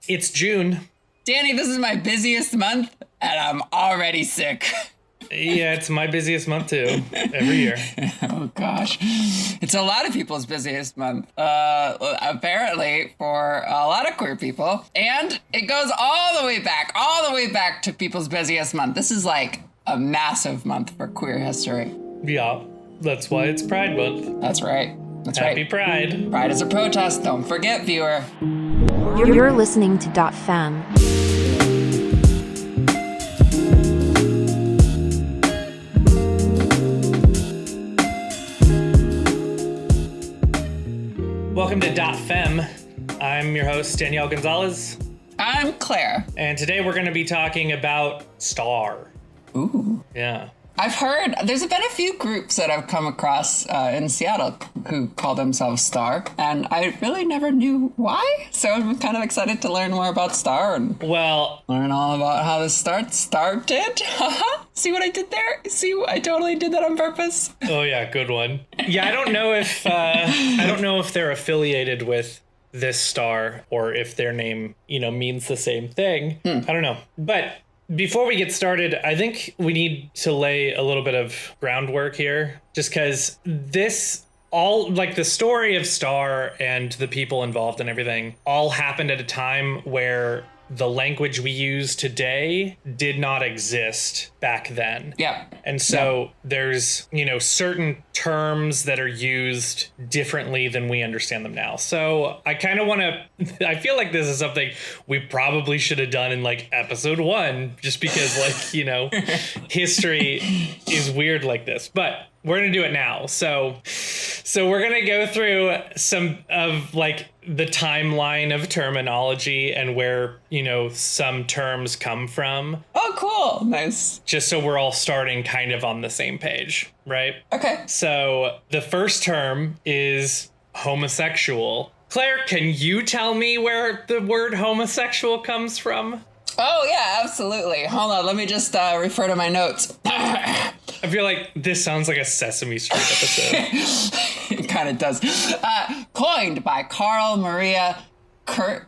It's June. Dany, this is my busiest month, and I'm already sick. Yeah, it's my busiest month too, every year. Oh, gosh. It's a lot of people's busiest month, apparently, for a lot of queer people. And it goes all the way back to people's busiest month. This is like a massive month for queer history. Yeah, that's why it's Pride Month. That's right. Happy Pride. Pride is a protest. Don't forget, viewer. You're listening to Dot Femme. Welcome to Dot Femme. I'm your host, Danielle Gonzalez. I'm Claire. And today we're going to be talking about Star. Ooh. Yeah. I've heard there's been a few groups that I've come across in Seattle who call themselves Star, and I really never knew why. So I'm kind of excited to learn more about Star and learn all about how this started. See what I did there? See, I totally did that on purpose. Oh yeah, good one. Yeah, I don't know if they're affiliated with this Star or if their name, means the same thing. I don't know, but. Before we get started, I think we need to lay a little bit of groundwork here, just because the story of Star and the people involved and everything all happened at a time where the language we use today did not exist back then. Yeah. And so there's, certain terms that are used differently than we understand them now. So I kind of I feel like this is something we probably should have done in episode 1, just because history is weird like this, but we're going to do it now. So we're going to go through some of the timeline of terminology and where, some terms come from. Oh, cool. Nice. Just so we're all starting kind of on the same page, right? Okay. So the first term is homosexual. Claire, can you tell me where the word homosexual comes from? Oh, yeah, absolutely. Hold on. Let me just refer to my notes. I feel like this sounds like a Sesame Street episode. It kind of does. Coined by Carl Maria Kurt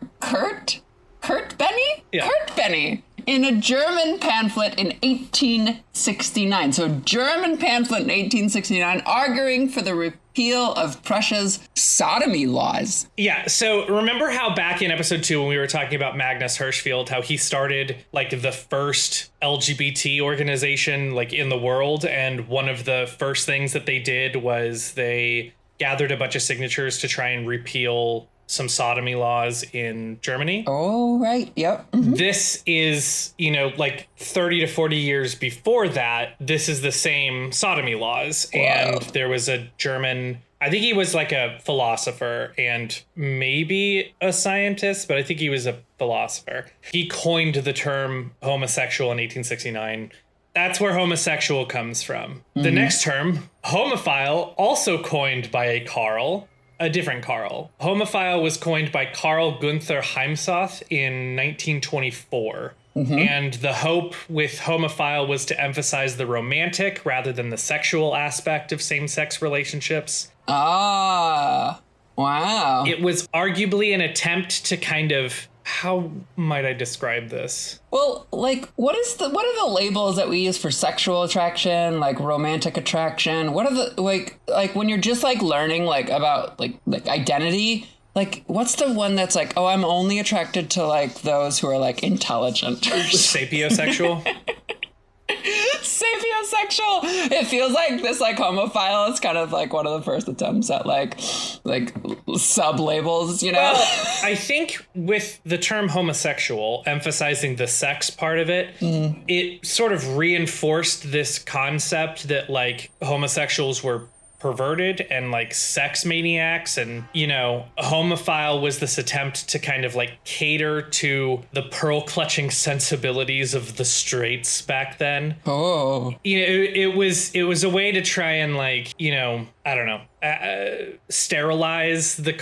Benny? Yeah. Kurt Benny in a German pamphlet in 1869. So German pamphlet in 1869 arguing for the repeal of Prussia's sodomy laws. Yeah, so remember how back in episode 2 when we were talking about Magnus Hirschfeld, how he started the first LGBT organization in the world, and one of the first things that they did was they gathered a bunch of signatures to try and repeal some sodomy laws in Germany. Oh, right. Yep. Mm-hmm. This is, 30 to 40 years before that, this is the same sodomy laws. Wow. And there was a German, I think he was a philosopher and maybe a scientist, but I think he was a philosopher. He coined the term homosexual in 1869. That's where homosexual comes from. Mm-hmm. The next term, homophile, also coined by a different Carl. Homophile was coined by Carl Gunther Heimsoth in 1924. Mm-hmm. And the hope with homophile was to emphasize the romantic rather than the sexual aspect of same-sex relationships. Ah, wow. It was arguably an attempt to kind of, how might I describe this? Well, what are the labels that we use for sexual attraction, romantic attraction? What are the, when you're just learning about identity, what's the one that's oh, I'm only attracted to those who are intelligent? Sapiosexual? Sapiosexual. It feels like this homophile is kind of one of the first attempts at sub labels, Well, I think with the term homosexual emphasizing the sex part of it, it sort of reinforced this concept that homosexuals were perverted and sex maniacs, and homophile was this attempt to kind of cater to the pearl clutching sensibilities of the straights back then. Oh, it was a way to try and I don't know, sterilize the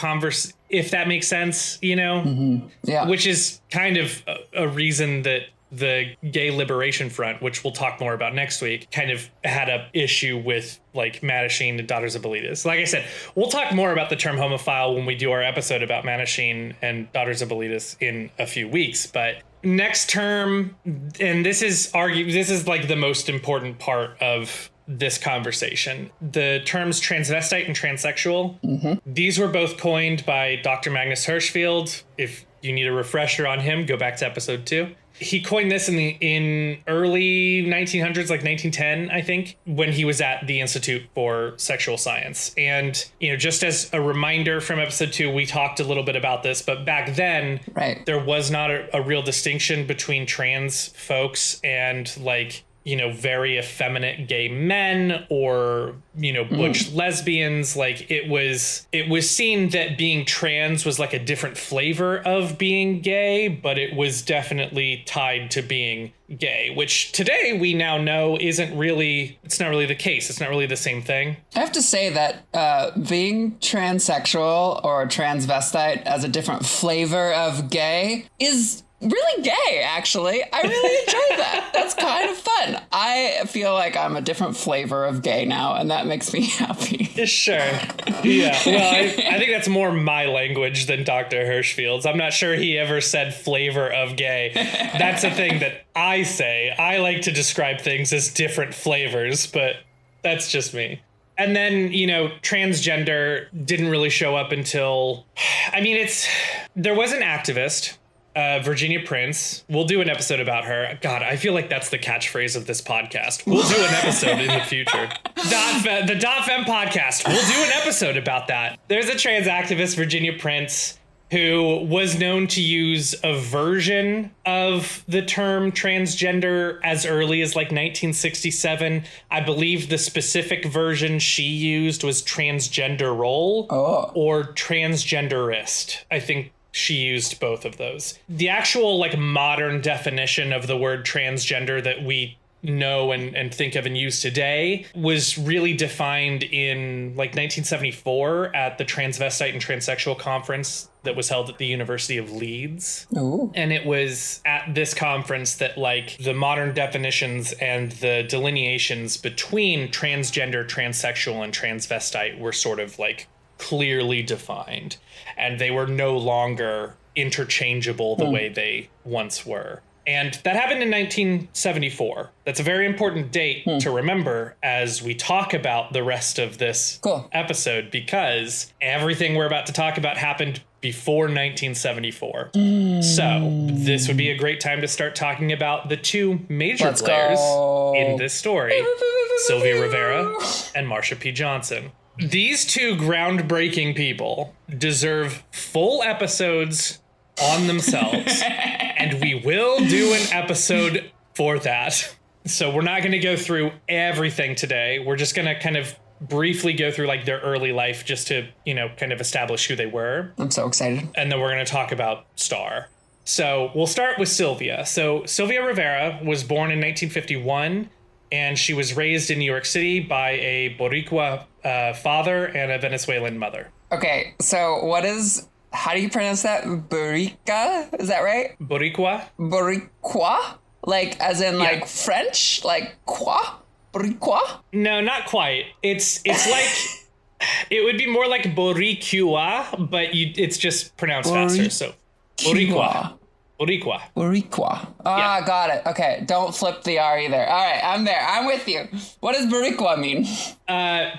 if that makes sense, Mm-hmm. Yeah. Which is kind of a reason that the Gay Liberation Front, which we'll talk more about next week, kind of had a issue with like Mattachine and Daughters of Bilitis. Like I said, we'll talk more about the term homophile when we do our episode about Mattachine and Daughters of Bilitis in a few weeks. But next term, and this is like the most important part of this conversation, the terms transvestite and transsexual. These were both coined by Dr. Magnus Hirschfeld. If you need a refresher on him, go back to episode 2. He coined this in early 1900s, like 1910, I think, when he was at the Institute for Sexual Science. And, you know, just as a reminder from episode 2, we talked a little bit about this, but back then, there was not a real distinction between trans folks and like, you know, very effeminate gay men or, you know, butch lesbians. Like it was seen that being trans was like a different flavor of being gay, but it was definitely tied to being gay, which today we now know it's not really the case. It's not really the same thing. I have to say that being transsexual or transvestite as a different flavor of gay is really gay, actually. I really enjoy that. That's kind of fun. I feel like I'm a different flavor of gay now, and that makes me happy. Sure. Yeah. Well, I think that's more my language than Dr. Hirschfield's. I'm not sure he ever said flavor of gay. That's a thing that I say. I like to describe things as different flavors, but that's just me. And then, you know, transgender didn't really show up until, there was an activist, Virginia Prince. We'll do an episode about her. God, I feel like that's the catchphrase of this podcast. We'll do an episode in the future. The Dot Femme podcast. We'll do an episode about that. There's a trans activist, Virginia Prince, who was known to use a version of the term transgender as early as like 1967. I believe the specific version she used was transgender role or transgenderist. I think she used both of those. The actual like modern definition of the word transgender that we know and think of and use today was really defined in like 1974 at the Transvestite and Transsexual Conference that was held at the University of Leeds. Ooh. And it was at this conference that like the modern definitions and the delineations between transgender, transsexual, and transvestite were sort of like clearly defined, and they were no longer interchangeable the way they once were. And that happened in 1974. That's a very important date to remember as we talk about the rest of this episode, because everything we're about to talk about happened before 1974. So this would be a great time to start talking about the two major players in this story, Sylvia Rivera and Marsha P. Johnson. These two groundbreaking people deserve full episodes on themselves, and we will do an episode for that. So we're not going to go through everything today. We're just going to kind of briefly go through like their early life just to, you know, kind of establish who they were. I'm so excited. And then we're going to talk about Star. So we'll start with Sylvia. So Sylvia Rivera was born in 1951, and she was raised in New York City by a Boricua father and a Venezuelan mother. Okay, so how do you pronounce that? Borica? Is that right? Boricua? Boricua? Like, as in, like, French? Like, quoi? Boricua? No, not quite. It's like, it would be more like Boricua, but it's just pronounced faster. So, Boricua. Boricua. Boricua. Ah, got it. Okay, don't flip the R either. All right, I'm there. I'm with you. What does Boricua mean?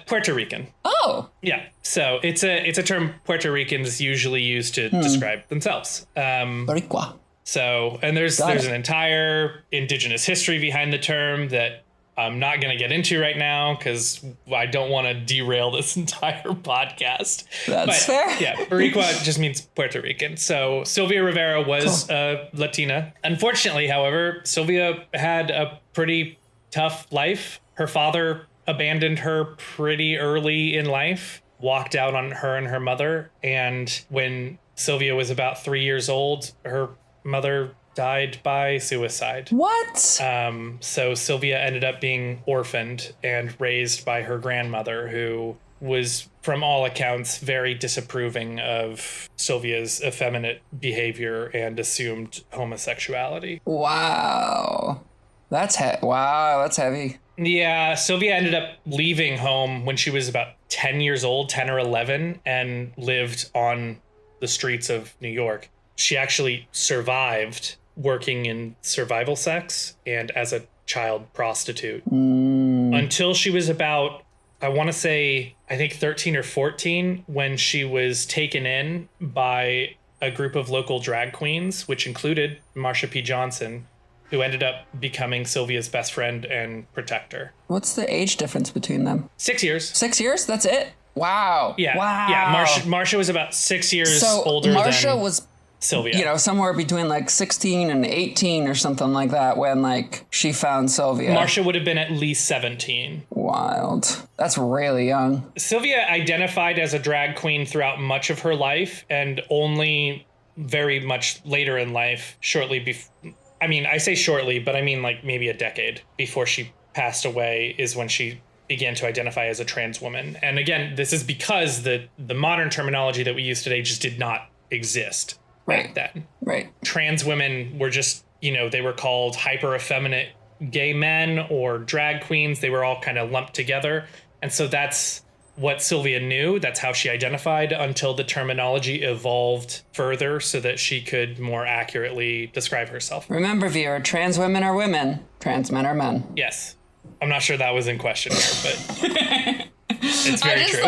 Puerto Rican. Oh. Yeah. So it's a term Puerto Ricans usually use to describe themselves. Boricua. So, and there's an entire indigenous history behind the term that I'm not going to get into right now because I don't want to derail this entire podcast. That's fair. Yeah, Boricua just means Puerto Rican. So Sylvia Rivera was Latina. Unfortunately, however, Sylvia had a pretty tough life. Her father abandoned her pretty early in life, walked out on her and her mother. And when Sylvia was about 3 years old, her mother died by suicide. What? So Sylvia ended up being orphaned and raised by her grandmother, who was, from all accounts, very disapproving of Sylvia's effeminate behavior and assumed homosexuality. Wow. That's heavy. Yeah, Sylvia ended up leaving home when she was about 10 years old, 10 or 11, and lived on the streets of New York. She actually survived working in survival sex and as a child prostitute until she was about, I want to say, I think 13 or 14, when she was taken in by a group of local drag queens, which included Marsha P. Johnson, who ended up becoming Sylvia's best friend and protector. What's the age difference between them? 6 years. 6 years? That's it? Wow. Yeah. Wow. Yeah. Marsha was about 6 years older Marsha than was, Sylvia. Somewhere between like 16 and 18 or something like that when like she found Sylvia. Marsha would have been at least 17. Wild. That's really young. Sylvia identified as a drag queen throughout much of her life, and only very much later in life, shortly before, I mean, I say shortly, but I mean like maybe a decade before she passed away, is when she began to identify as a trans woman. And again, this is because the modern terminology that we use today just did not exist back then. Right. Trans women were just, they were called hyper effeminate gay men or drag queens. They were all kind of lumped together. And so that's what Sylvia knew. That's how she identified until the terminology evolved further so that she could more accurately describe herself. Remember, viewer, trans women are women, trans men are men. Yes. I'm not sure that was in question here, but it's very true.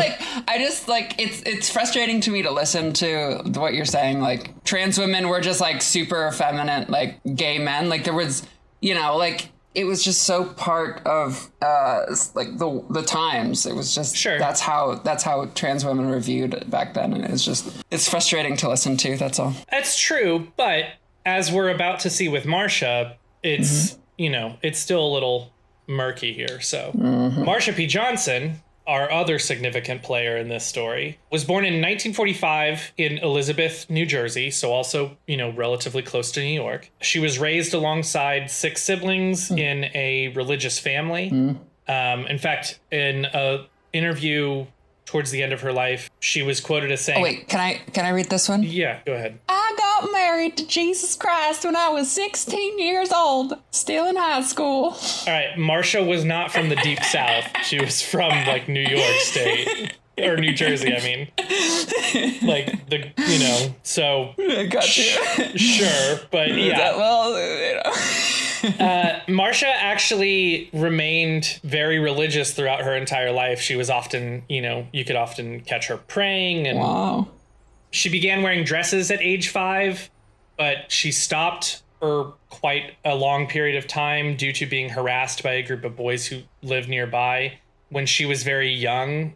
It's frustrating to me to listen to what you're saying. Like, trans women were just like super effeminate, like gay men. Like there was, it was just so part of like the times. It was just that's how trans women were viewed back then, and it's frustrating to listen to. That's all. That's true, but as we're about to see with Marsha, it's it's still a little murky here. So Marsha P. Johnson, our other significant player in this story, was born in 1945 in Elizabeth, New Jersey, so also, relatively close to New York. She was raised alongside 6 siblings in a religious family. In fact, in an interview towards the end of her life, she was quoted as saying... Oh, wait, can I read this one? Yeah, go ahead. I got married to Jesus Christ when I was 16 years old, still in high school. All right, Marsha was not from the deep south. She was from, like, New York State. Or New Jersey, I mean. Like, so... I got you. Sure, but yeah. Marsha actually remained very religious throughout her entire life. She was often, you could often catch her praying. And wow. She began wearing dresses at age 5, but she stopped for quite a long period of time due to being harassed by a group of boys who lived nearby. When she was very young,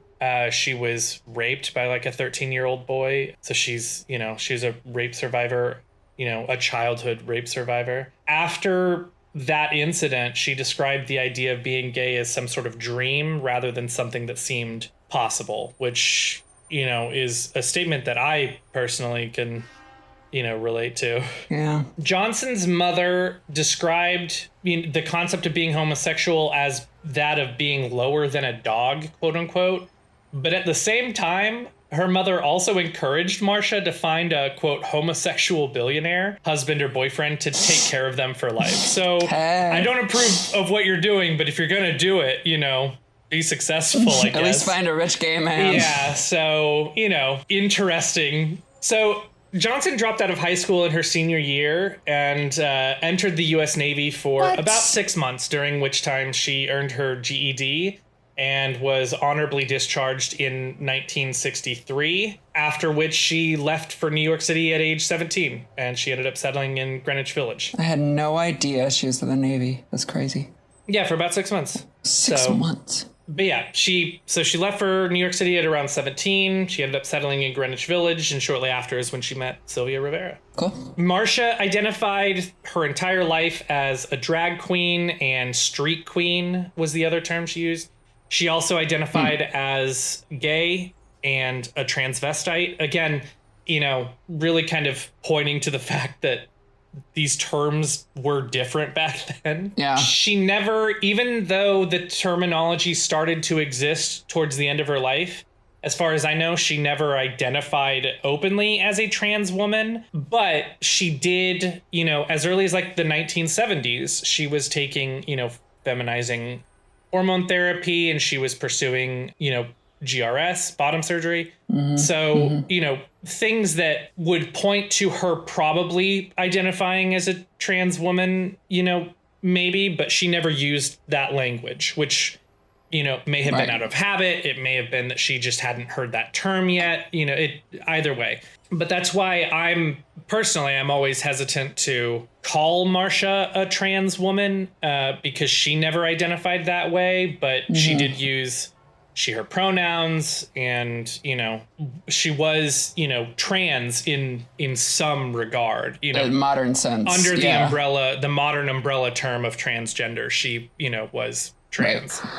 she was raped by like a 13-year-old boy. So she's a rape survivor, a childhood rape survivor. After that incident, she described the idea of being gay as some sort of dream rather than something that seemed possible, which, is a statement that I personally can, relate to. Yeah. Johnson's mother described the concept of being homosexual as that of being lower than a dog, quote unquote. But at the same time, her mother also encouraged Marsha to find a, quote, homosexual billionaire, husband or boyfriend, to take care of them for life. So I don't approve of what you're doing, but if you're going to do it, be successful, I guess. At least find a rich gay man. Yeah, so, interesting. So Johnson dropped out of high school in her senior year and entered the U.S. Navy for about 6 months, during which time she earned her GED and was honorably discharged in 1963, after which she left for New York City at age 17, and she ended up settling in Greenwich Village. I had no idea she was in the Navy. That's crazy. Yeah, for about 6 months. 6 months. But yeah, she left for New York City at around 17. She ended up settling in Greenwich Village, and shortly after is when she met Sylvia Rivera. Cool. Marsha identified her entire life as a drag queen, and street queen was the other term she used. She also identified as gay and a transvestite. Again, really kind of pointing to the fact that these terms were different back then. Yeah. She never, even though the terminology started to exist towards the end of her life, as far as I know, she never identified openly as a trans woman, but she did, as early as like the 1970s, she was taking, feminizing hormone therapy, and she was pursuing, GRS, bottom surgery. So, things that would point to her probably identifying as a trans woman, maybe, but she never used that language, which may have been out of habit. It may have been that she just hadn't heard that term yet, either way. But that's why I'm always hesitant to call Marsha a trans woman because she never identified that way. But she did use she, her pronouns, and, she was, trans in some regard, in modern sense, under the modern umbrella term of transgender. She, was trans. Right.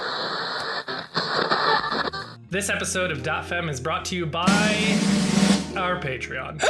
This episode of Dot Femme is brought to you by our Patreon.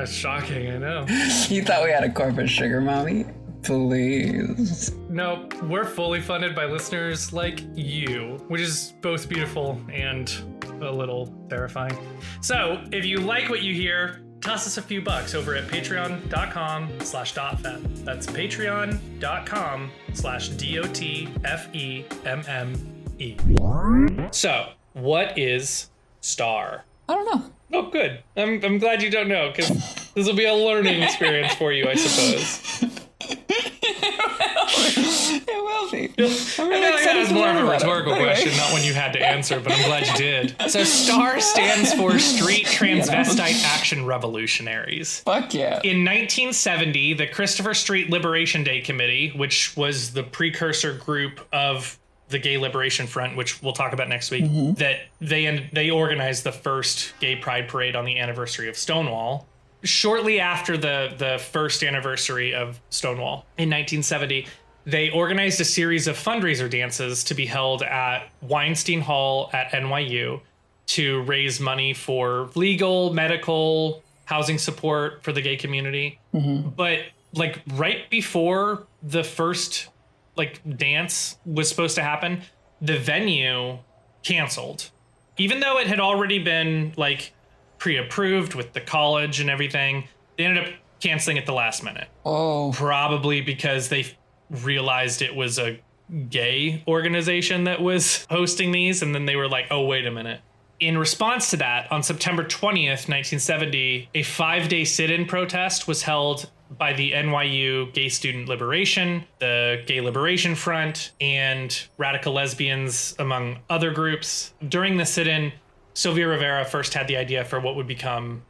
Shocking, I know. You thought we had a corporate sugar mommy? Please. No, we're fully funded by listeners like you, which is both beautiful and a little terrifying. So, if you like what you hear, toss us a few bucks over at patreon.com/dotfemme. That's patreon.com/DOTFEMME. So, what is STAR? I don't know. Oh, good. I'm glad you don't know, because this will be a learning experience for you, I suppose. It will be. That was more of a rhetorical question, not one you had to answer, but I'm glad you did. So STAR stands for Street Transvestite Action Revolutionaries. Fuck yeah. In 1970, the Christopher Street Liberation Day Committee, which was the precursor group of the Gay Liberation Front, which we'll talk about next week, that they organized the first gay pride parade on the anniversary of Stonewall. Shortly after the first anniversary of Stonewall in 1970, they organized a series of fundraiser dances to be held at Weinstein Hall at NYU to raise money for legal, medical, housing support for the gay community. But like right before the first dance was supposed to happen, the venue canceled, even though it had already been pre-approved with the college and everything. They ended up canceling at the last minute. Oh, probably because they realized it was a gay organization that was hosting these, and then they were like, oh, wait a minute. In response to that, on September 20th, 1970, a 5-day sit-in protest was held by the NYU Gay Student Liberation, the Gay Liberation Front, and radical lesbians, among other groups. During the sit-in, Sylvia Rivera first had the idea for what would become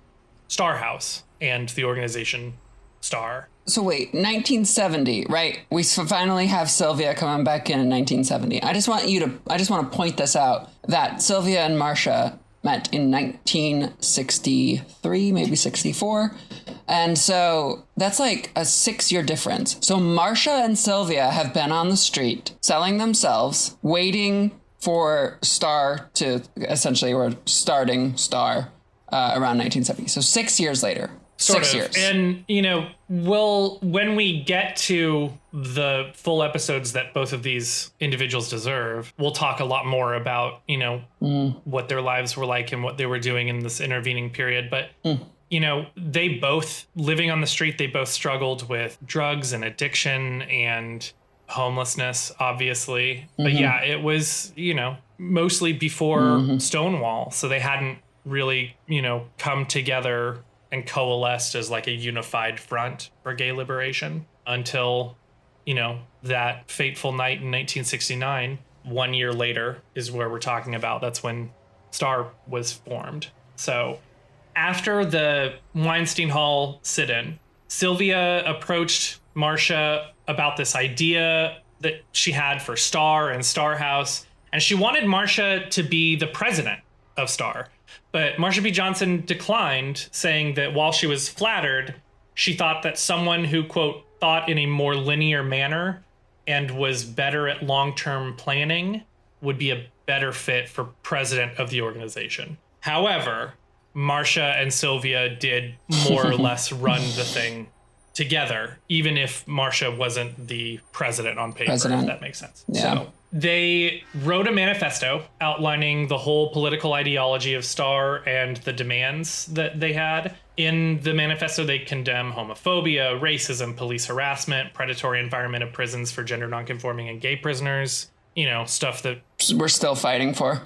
Star House and the organization STAR. So wait, 1970, right? We finally have Sylvia coming back in 1970. I just want to point this out, that Sylvia and Marsha met in 1963, maybe 64. And so that's like a 6-year difference. So Marsha and Sylvia have been on the street selling themselves, waiting for STAR to essentially, or starting STAR around 1970. So 6 years later. Sort 6 of. years. And, when we get to the full episodes that both of these individuals deserve, we'll talk a lot more about, what their lives were like and what they were doing in this intervening period. But, they both, living on the street, they both struggled with drugs and addiction and homelessness, obviously. But yeah, it was, mostly before Stonewall. So they hadn't really, come together and coalesced as like a unified front for gay liberation until, that fateful night in 1969. 1 year later is where we're talking about. That's when STAR was formed. So after the Weinstein Hall sit-in, Sylvia approached Marsha about this idea that she had for STAR and Star House, and she wanted Marsha to be the president of STAR. But Marsha P. Johnson declined, saying that while she was flattered, she thought that someone who, quote, thought in a more linear manner and was better at long-term planning would be a better fit for president of the organization. However, Marsha and Sylvia did more or less run the thing together, even if Marsha wasn't the president on paper, if that makes sense. Yeah. So they wrote a manifesto outlining the whole political ideology of Star and the demands that they had. In the manifesto, they condemn homophobia, racism, police harassment, predatory environment of prisons for gender nonconforming and gay prisoners, you know, stuff that we're still fighting for.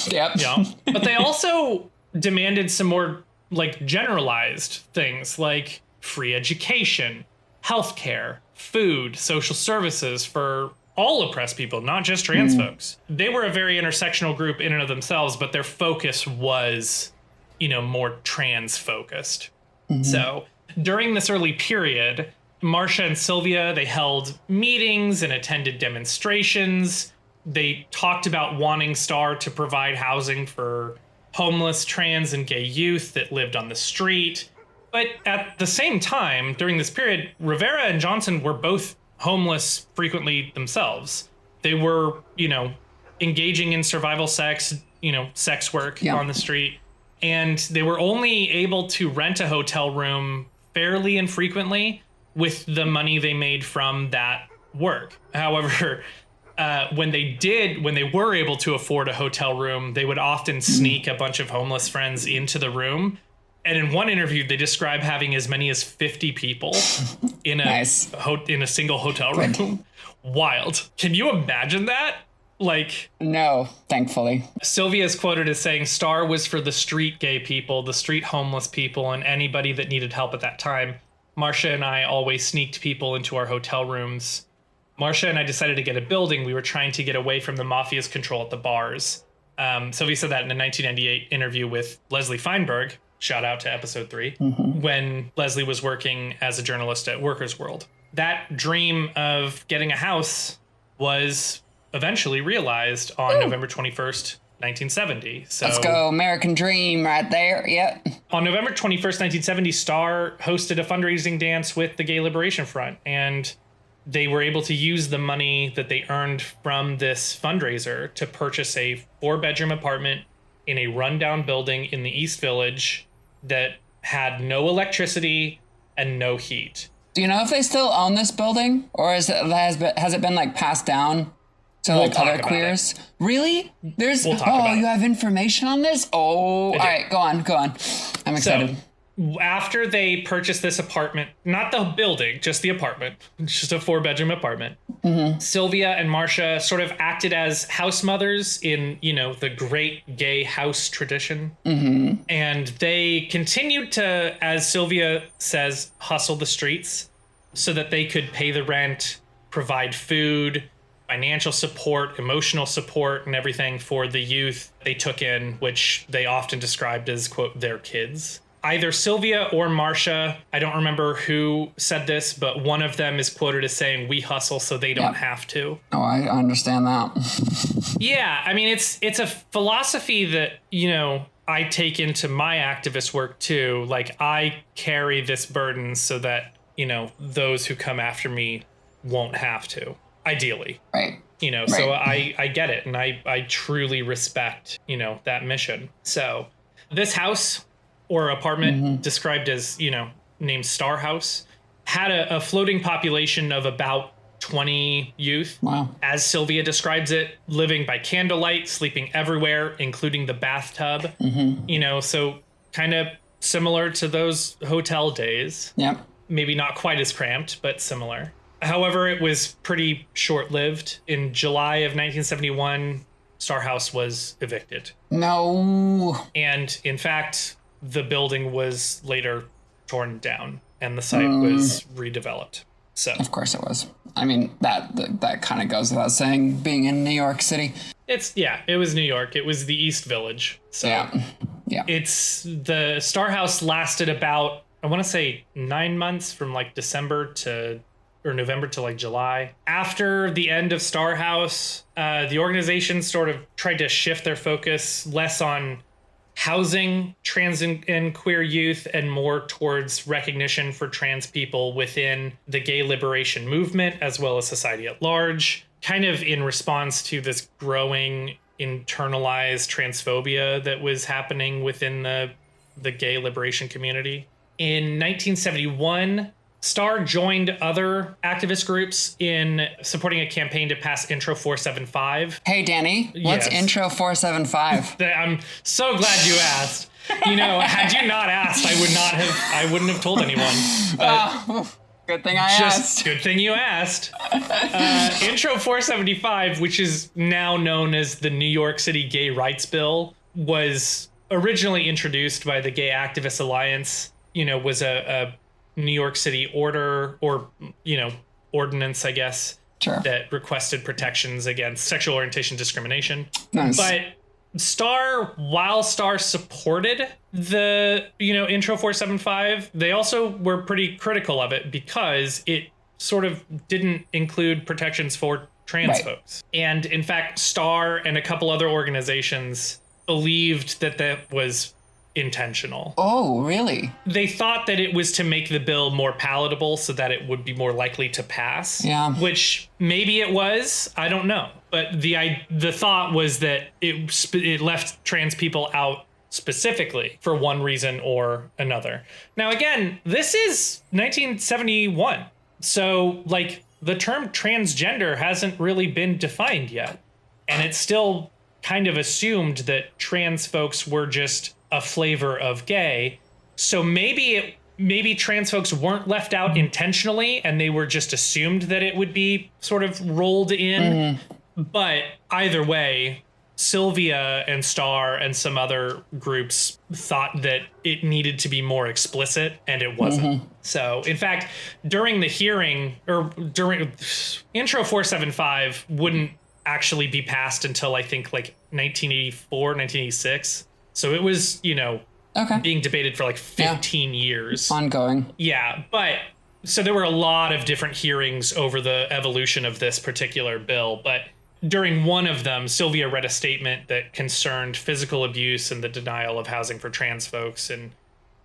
Yep. Yeah. But they also demanded some more like generalized things like free education, healthcare, food, social services for all oppressed people, not just trans folks. They were a very intersectional group in and of themselves, but their focus was, you know, more trans focused. So during this early period, Marsha and Sylvia, they held meetings and attended demonstrations. They talked about wanting Star to provide housing for homeless trans and gay youth that lived on the street. But at the same time, during this period, Rivera and Johnson were both homeless frequently themselves. They were, you know, engaging in survival sex, you know, sex work on the street. And they were only able to rent a hotel room fairly infrequently with the money they made from that work. However, when they were able to afford a hotel room, they would often sneak a bunch of homeless friends into the room. And in one interview, they describe having as many as 50 people in a in a single hotel room. Wild. Can you imagine that? Like, no, thankfully. Sylvia is quoted as saying Star was for the street gay people, the street homeless people, and anybody that needed help at that time. Marsha and I always sneaked people into our hotel rooms. Marsha and I decided to get a building. We were trying to get away from the mafia's control at the bars. Sylvia said that in a 1998 interview with Leslie Feinberg. Shout out to episode 3, when Leslie was working as a journalist at Workers' World. That dream of getting a house was eventually realized on November 21st, 1970. So let's go, American dream right there. Yep. On November 21st, 1970, Star hosted a fundraising dance with the Gay Liberation Front, and they were able to use the money that they earned from this fundraiser to purchase a 4-bedroom apartment in a rundown building in the East Village that had no electricity and no heat. Do you know if they still own this building, or has it been like passed down to like other queers? Really? There's you have information on this? Oh, all right, go on. I'm excited. So, after they purchased this apartment, not the building, just the apartment, just a 4-bedroom apartment, Sylvia and Marsha sort of acted as house mothers in, you know, the great gay house tradition. And they continued to, as Sylvia says, hustle the streets so that they could pay the rent, provide food, financial support, emotional support, and everything for the youth they took in, which they often described as, quote, their kids. Either Sylvia or Marsha, I don't remember who said this, but one of them is quoted as saying, "We hustle so they don't have to." Oh, I understand that. Yeah, I mean, it's a philosophy that, you know, I take into my activist work too. Like, I carry this burden so that, you know, those who come after me won't have to, ideally. Right. You know, so I get it, and I truly respect, you know, that mission. So this house or apartment described as, you know, named Star House, had a floating population of about 20 youth. Wow. As Sylvia describes it, living by candlelight, sleeping everywhere, including the bathtub. You know, so kind of similar to those hotel days. Yep. Maybe not quite as cramped, but similar. However, it was pretty short-lived. In July of 1971, Star House was evicted. No. And in fact, the building was later torn down and the site was redeveloped. So of course it was. I mean, that kind of goes without saying, being in New York City. It was New York. It was the East Village. So yeah. It's the Star House lasted about, I want to say 9 months, from like November to like July. After the end of Star House, the organization sort of tried to shift their focus less on housing trans and queer youth and more towards recognition for trans people within the gay liberation movement as well as society at large, kind of in response to this growing internalized transphobia that was happening within the gay liberation community. In 1971, Star joined other activist groups in supporting a campaign to pass Intro 475. Hey, Dany, what's Intro 475? I'm so glad you asked. Had you not asked, I wouldn't have told anyone. Good thing I asked. Good thing you asked. Intro 475, which is now known as the New York City Gay Rights Bill, was originally introduced by the Gay Activists Alliance. Was a New York City order or, ordinance, I guess, that requested protections against sexual orientation discrimination. Nice. But while Star supported the, Intro 475, they also were pretty critical of it because it sort of didn't include protections for trans folks. And in fact, Star and a couple other organizations believed that was intentional. Oh, really? They thought that it was to make the bill more palatable so that it would be more likely to pass. Yeah. Which maybe it was. I don't know. But the thought was that it left trans people out specifically for one reason or another. Now, again, this is 1971. So, the term transgender hasn't really been defined yet. And it's still kind of assumed that trans folks were just a flavor of gay. So maybe trans folks weren't left out intentionally and they were just assumed that it would be sort of rolled in. But either way, Sylvia and Star and some other groups thought that it needed to be more explicit, and it wasn't. So, in fact, during the hearing, or during Intro 475 wouldn't actually be passed until I think 1984, 1986. So it was, being debated for 15 years. Ongoing. Yeah, but so there were a lot of different hearings over the evolution of this particular bill. But during one of them, Sylvia read a statement that concerned physical abuse and the denial of housing for trans folks. And,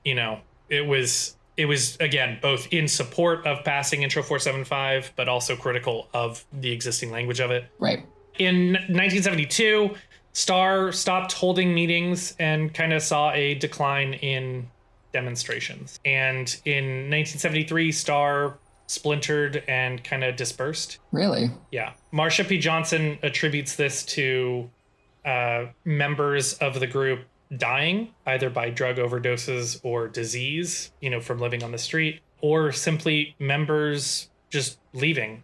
it was, again, both in support of passing Intro 475, but also critical of the existing language of it. Right. In 1972, Star stopped holding meetings and kind of saw a decline in demonstrations. And in 1973, Star splintered and kind of dispersed. Really? Yeah. Marsha P. Johnson attributes this to members of the group dying, either by drug overdoses or disease, from living on the street, or simply members just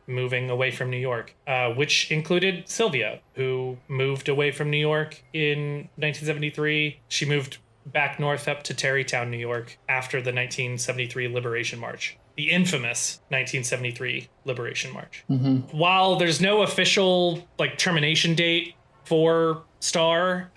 moving away from New York, which included Sylvia, who moved away from New York in 1973. She moved back north up to Tarrytown, New York, after the 1973 Liberation March, the infamous 1973 Liberation March. While there's no official termination date for Star,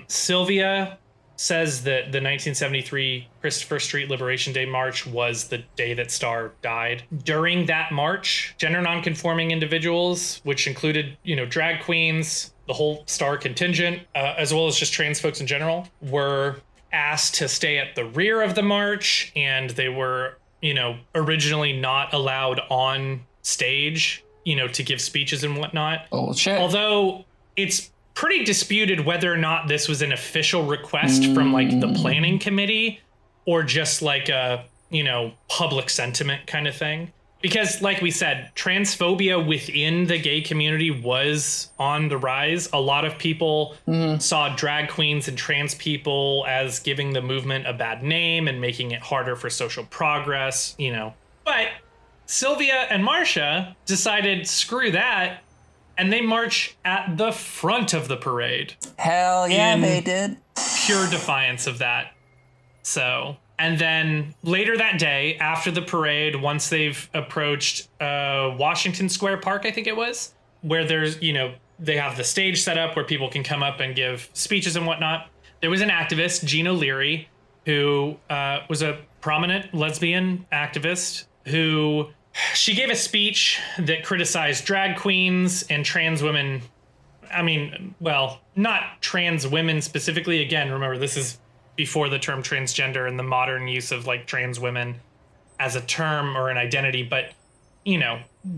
Sylvia says that the 1973 Christopher Street Liberation Day March was the day that Star died. During that march, gender nonconforming individuals, which included, drag queens, the whole Star contingent, as well as just trans folks in general, were asked to stay at the rear of the march, and they were, originally not allowed on stage, to give speeches and whatnot. Oh, shit. Although it's pretty disputed whether or not this was an official request from the planning committee or just a public sentiment kind of thing, because like we said, transphobia within the gay community was on the rise. A lot of people saw drag queens and trans people as giving the movement a bad name and making it harder for social progress, but Sylvia and Marsha decided screw that. And they march at the front of the parade. Hell yeah, they did. Pure defiance of that. So, and then later that day, after the parade, once they've approached Washington Square Park, I think it was, where there's, they have the stage set up where people can come up and give speeches and whatnot. There was an activist, Jean O'Leary, who was a prominent lesbian activist who... She gave a speech that criticized drag queens and trans women. I mean, well, not trans women specifically. Again, remember, this is before the term transgender and the modern use of trans women as a term or an identity. But,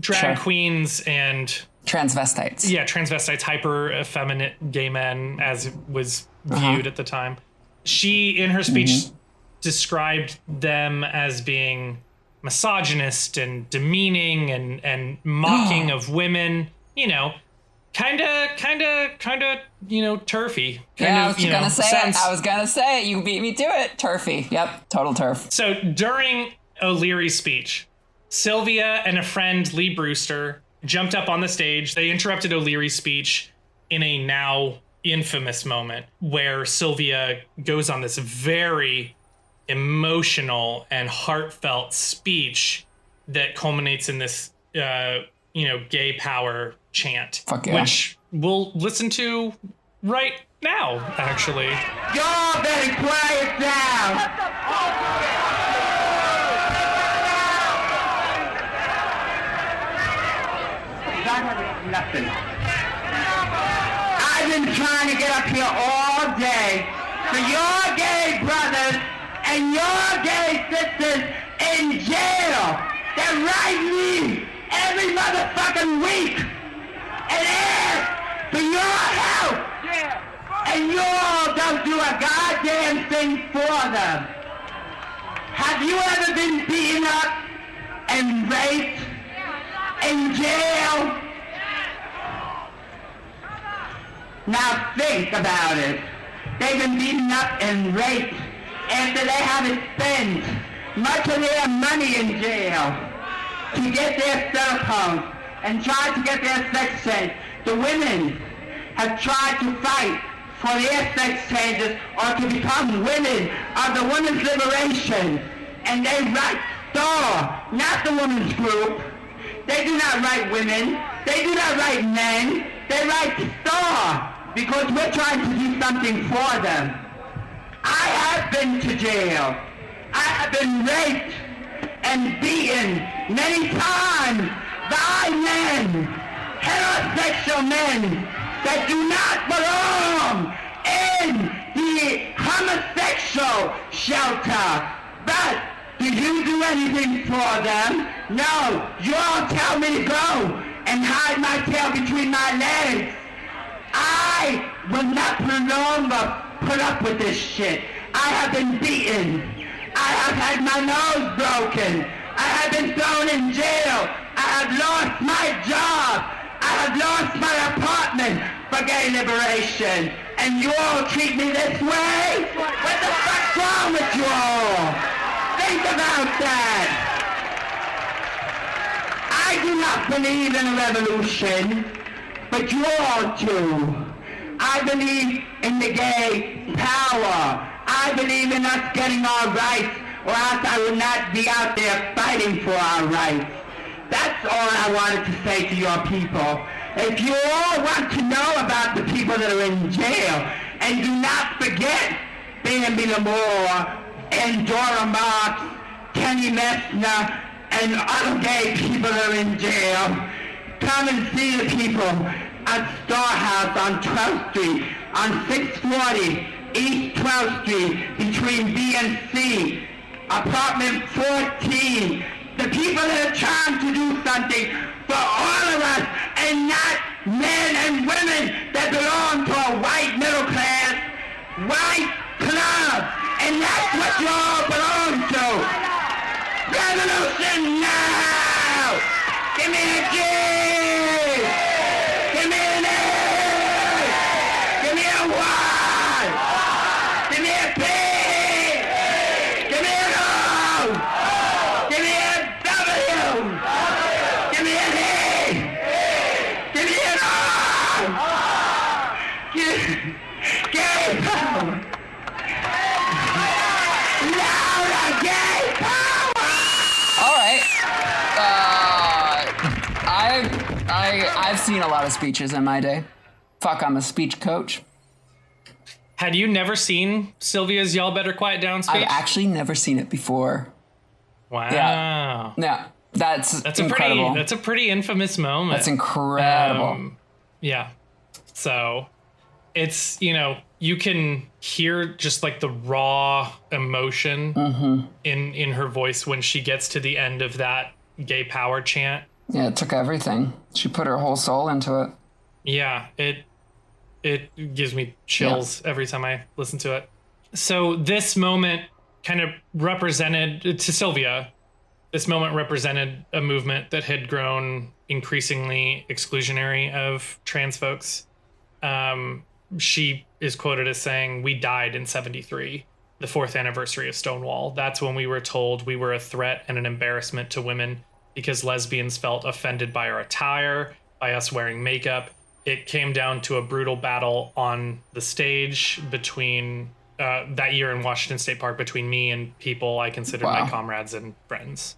drag queens and... Transvestites. Yeah, transvestites, hyper effeminate gay men, as it was viewed at the time. She, in her speech, described them as being... misogynist and demeaning and mocking of women, you know, kind of, you know, turfy. I was gonna say it. You beat me to it. Turfy. Yep. Total turf. So during O'Leary's speech, Sylvia and a friend, Lee Brewster, jumped up on the stage. They interrupted O'Leary's speech in a now infamous moment where Sylvia goes on this very emotional and heartfelt speech that culminates in this, you know, gay power chant, which we'll listen to right now, actually. Y'all better quiet down. Nothing. I've been trying to get up here all day for your gay brothers and your gay sisters in jail that write me every motherfucking week and ask for your help. And you all don't do a goddamn thing for them. Have you ever been beaten up and raped in jail? Now think about it. They've been beaten up and raped after they haven't spent much of their money in jail to get their cell phones and try to get their sex change. The women have tried to fight for their sex changes or to become women of the women's liberation. And they write STAR, not the women's group. They do not write women. They do not write men. They write STAR because we're trying to do something for them. I have been to jail. I have been raped and beaten many times by men, heterosexual men that do not belong in the homosexual shelter. But do you do anything for them? No, you all tell me to go and hide my tail between my legs. I will not longer put up with this shit. I have been beaten. I have had my nose broken. I have been thrown in jail. I have lost my job. I have lost my apartment for gay liberation. And you all treat me this way? What the fuck's wrong with you all? Think about that. I do not believe in a revolution, but you all do. I believe in the gay power. I believe in us getting our rights, or else I would not be out there fighting for our rights. That's all I wanted to say to your people. If you all want to know about the people that are in jail, and do not forget Bambi Lamore and Dora Marks, Kenny Messner, and other gay people that are in jail, come and see the people at Star House on 12th Street, on 640 East 12th Street, between B and C, apartment 14. The people that are trying to do something for all of us, and not men and women that belong to a white middle class, white club. And that's what you all belong to. Revolution now! Give me a G! Give me an A! Give me a Y! Give me a P! Give me an O! Give me a W! Give me an E! Give me an R! Gay power! Louder gay power! All right. I've seen a lot of speeches in my day. Fuck, I'm a speech coach. Had you never seen Sylvia's Y'all Better Quiet Down speech? I've actually never seen it before. Wow. Yeah. That's incredible. That's a pretty infamous moment. That's incredible. Yeah. So it's, you know, you can hear just like the raw emotion in her voice when she gets to the end of that gay power chant. Yeah, it took everything. She put her whole soul into it. Yeah, it gives me chills every time I listen to it. So this moment kind of represented to Sylvia this moment represented a movement that had grown increasingly exclusionary of trans folks. She is quoted as saying, "We died in 73, the 4th anniversary of Stonewall. That's when we were told we were a threat and an embarrassment to women because lesbians felt offended by our attire, by us wearing makeup. It came down to a brutal battle on the stage between that year in Washington State Park between me and people I considered my comrades and friends."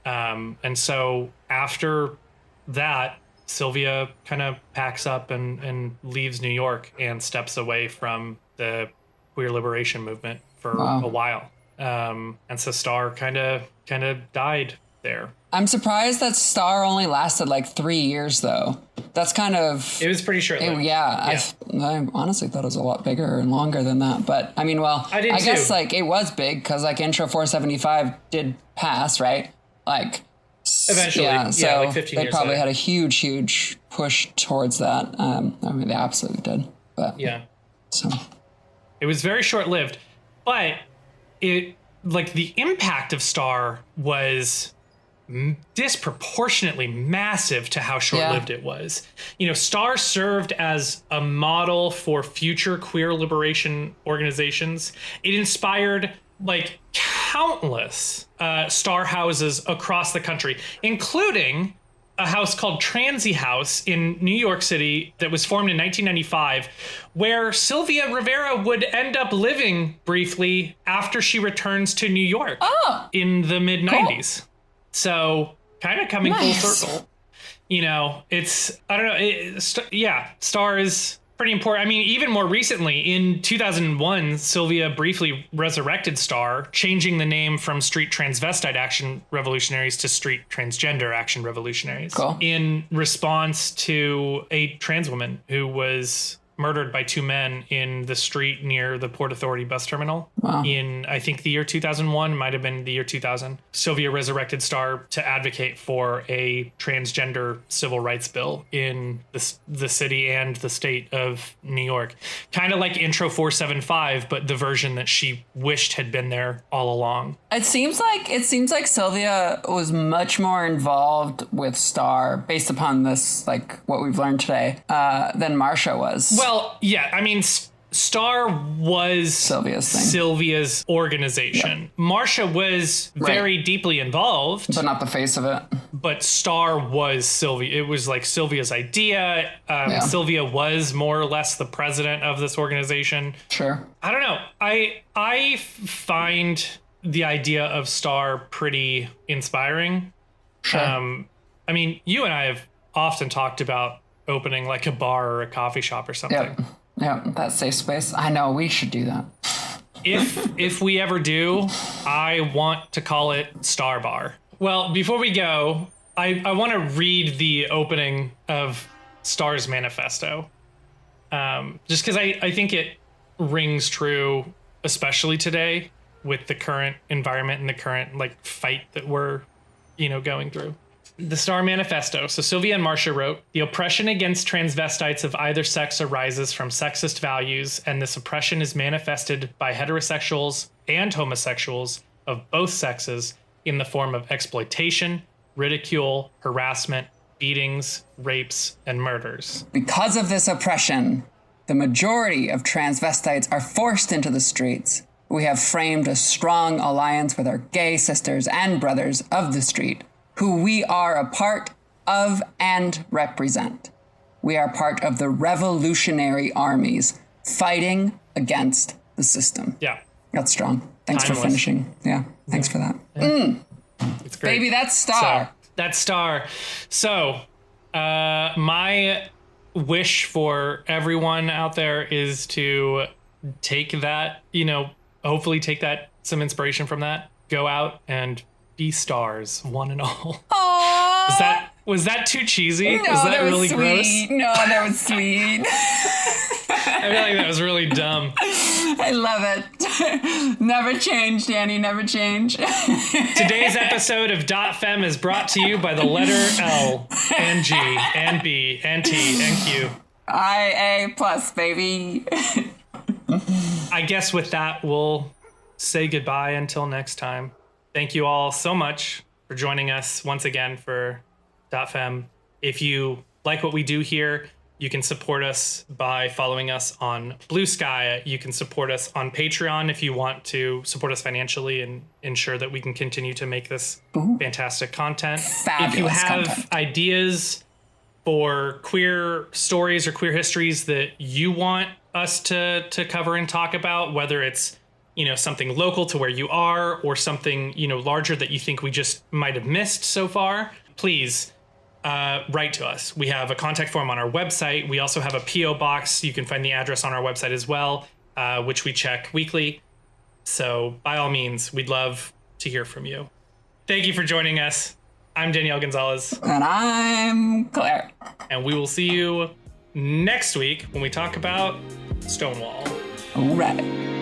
And so after that, Sylvia kind of packs up and leaves New York and steps away from the queer liberation movement for a while. And so Star kind of died there. I'm surprised that Star only lasted like 3 years, though. That's kind of... It was pretty short-lived. Yeah. I honestly thought it was a lot bigger and longer than that. But, I mean, well, I guess, like, it was big because, like, Intro 475 did pass, right? Like... Eventually, so like 15 they years probably later. had a huge push towards that. I mean, they absolutely did. But yeah, so it was very short-lived, but it like the impact of Star was disproportionately massive to how short-lived it was. You know, Star served as a model for future queer liberation organizations. It inspired like countless Star houses across the country, including a house called Transy House in New York City that was formed in 1995, where Sylvia Rivera would end up living briefly after she returns to New York in the mid-90s. Cool. So kind of coming full circle. You know, it's, I don't know. Star is pretty important. I mean, even more recently, in 2001, Sylvia briefly resurrected Star, changing the name from Street Transvestite Action Revolutionaries to Street Transgender Action Revolutionaries. Cool. In response to a trans woman who was murdered by 2 men in the street near the Port Authority bus terminal in, I think, the year 2001, might have been the year 2000. Sylvia resurrected Star to advocate for a transgender civil rights bill in the city and the state of New York. Kind of like Intro 475, but the version that she wished had been there all along. It seems like Sylvia was much more involved with Star, based upon this, like what we've learned today, than Marsha was. Well, yeah, I mean, Star was Sylvia's organization. Yep. Marsha was very deeply involved. But not the face of it. But Star was Sylvia. It was like Sylvia's idea. Sylvia was more or less the president of this organization. Sure. I don't know. I find the idea of Star pretty inspiring. Sure. I mean, you and I have often talked about opening like a bar or a coffee shop or something. Yeah, that safe space. I know, we should do that. If we ever do, I want to call it Star Bar. Well, before we go, I want to read the opening of Star's manifesto. Just because I think it rings true, especially today with the current environment and the current like fight that we're, going through. The Star Manifesto. So Sylvia and Marsha wrote, "The oppression against transvestites of either sex arises from sexist values, and this oppression is manifested by heterosexuals and homosexuals of both sexes in the form of exploitation, ridicule, harassment, beatings, rapes, and murders. Because of this oppression, the majority of transvestites are forced into the streets. We have framed a strong alliance with our gay sisters and brothers of the street, who we are a part of and represent. We are part of the revolutionary armies fighting against the system." Yeah. That's strong. Thanks for finishing. Yeah, thanks for that. Yeah. It's great. Baby, that's Star. So, that's Star. So, my wish for everyone out there is to take that, hopefully take that, some inspiration from that, go out and be stars, one and all. Aww. Was that too cheesy? No, was that was really sweet. gross? No, that was sweet. I feel like that was really dumb. I love it. Never change, Dany, never change. Today's episode of Dot Femme is brought to you by the letter L and G and B and T and Q. IA plus, baby. I guess with that, we'll say goodbye until next time. Thank you all so much for joining us once again for Dot Femme. If you like what we do here, you can support us by following us on Blue Sky. You can support us on Patreon if you want to support us financially and ensure that we can continue to make this fantastic content. Fabulous if you have content. ideas for queer stories or queer histories that you want us to cover and talk about, whether it's, you know, something local to where you are or something, you know, larger that you think we just might have missed so far, please write to us. We have a contact form on our website. We also have a P.O. box. You can find the address on our website as well, which we check weekly. So by all means, we'd love to hear from you. Thank you for joining us. I'm Danielle Gonzalez. And I'm Claire. And we will see you next week when we talk about Stonewall. All right.